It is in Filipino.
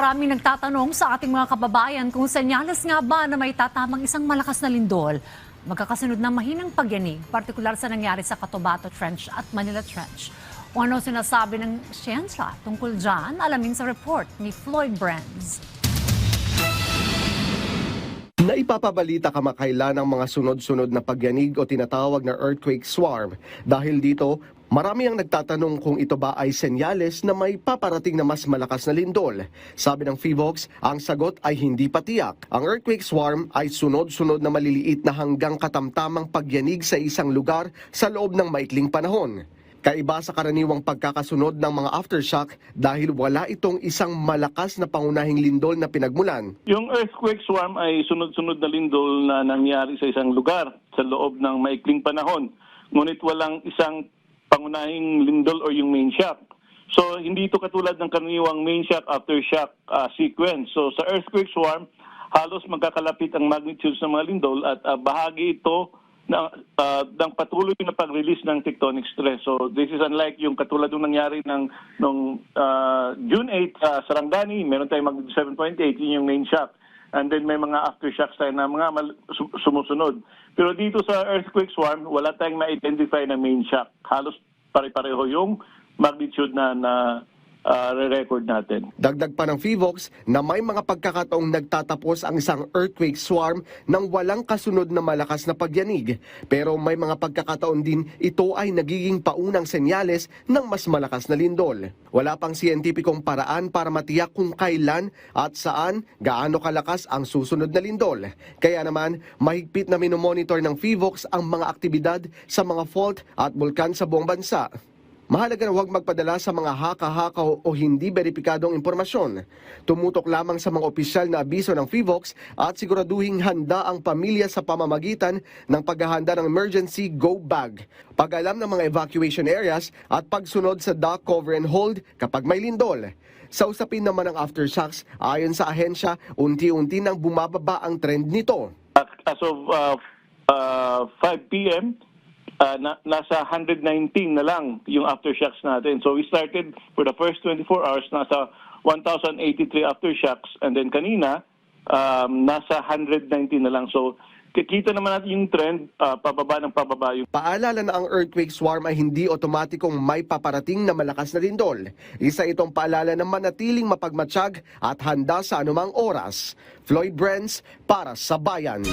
Maraming nagtatanong sa ating mga kababayan kung senyales nga ba na may tatamang isang malakas na lindol. Magkakasunod ng mahinang pagyanig, partikular sa nangyari sa Cotabato Trench at Manila Trench. O ano sinasabi ng siyensya tungkol dyan, alamin sa report ni Floyd Brands. Naipapabalita kamakailan ang mga sunod-sunod na pagyanig o tinatawag na earthquake swarm. Dahil dito, marami ang nagtatanong kung ito ba ay senyales na may paparating na mas malakas na lindol. Sabi ng PHIVOLCS, ang sagot ay hindi pa tiyak. Ang earthquake swarm ay sunod-sunod na maliliit na hanggang katamtamang pagyanig sa isang lugar sa loob ng maikling panahon. Kaiba sa karaniwang pagkakasunod ng mga aftershock dahil wala itong isang malakas na pangunahing lindol na pinagmulan. Yung earthquake swarm ay sunod-sunod na lindol na nangyari sa isang lugar sa loob ng maikling panahon. Ngunit walang isang pangunahing lindol o yung main shock. So hindi ito katulad ng karaniwang main shock aftershock sequence. So sa earthquake swarm, halos magkakalapit ang magnitudes ng mga lindol at bahagi ito ng patuloy na pag-release ng tectonic stress. So this is unlike yung katulad ng nangyari nung June 8 sa Sarangani, meron tayong magnitude 7.8, yun yung main shock. And then may mga aftershocks tayo na mga sumusunod. Pero dito sa earthquake swarm, wala tayong ma-identify na main shock. Halos pare-pareho yung magnitude na re-record natin. Dagdag pa ng PHIVOLCS na may mga pagkakataong nagtatapos ang isang earthquake swarm nang walang kasunod na malakas na pagyanig. Pero may mga pagkakataon din ito ay nagiging paunang senyales ng mas malakas na lindol. Wala pang siyentipikong paraan para matiyak kung kailan at saan gaano kalakas ang susunod na lindol. Kaya naman, mahigpit na minomonitor ng PHIVOLCS ang mga aktibidad sa mga fault at bulkan sa buong bansa. Mahalaga na huwag magpadala sa mga haka-haka o hindi beripikadong impormasyon. Tumutok lamang sa mga opisyal na abiso ng PHIVOLCS at siguraduhing handa ang pamilya sa pamamagitan ng paghahanda ng emergency go bag, pag-alam ng mga evacuation areas at pagsunod sa dock cover and hold kapag may lindol. Sa usapin naman ng aftershocks, ayon sa ahensya, unti-unti nang bumababa ang trend nito. As of 5 p.m., nasa 119 na lang yung aftershocks natin. So we started for the first 24 hours, nasa 1,083 aftershocks. And then kanina, nasa 119 na lang. So kikita naman natin yung trend, pababa ng pababa. Paalala na ang earthquake swarm ay hindi otomatikong may paparating na malakas na lindol. Isa itong paalala na manatiling mapagmatsyag at handa sa anumang oras. Floyd Brands para sa Bayan.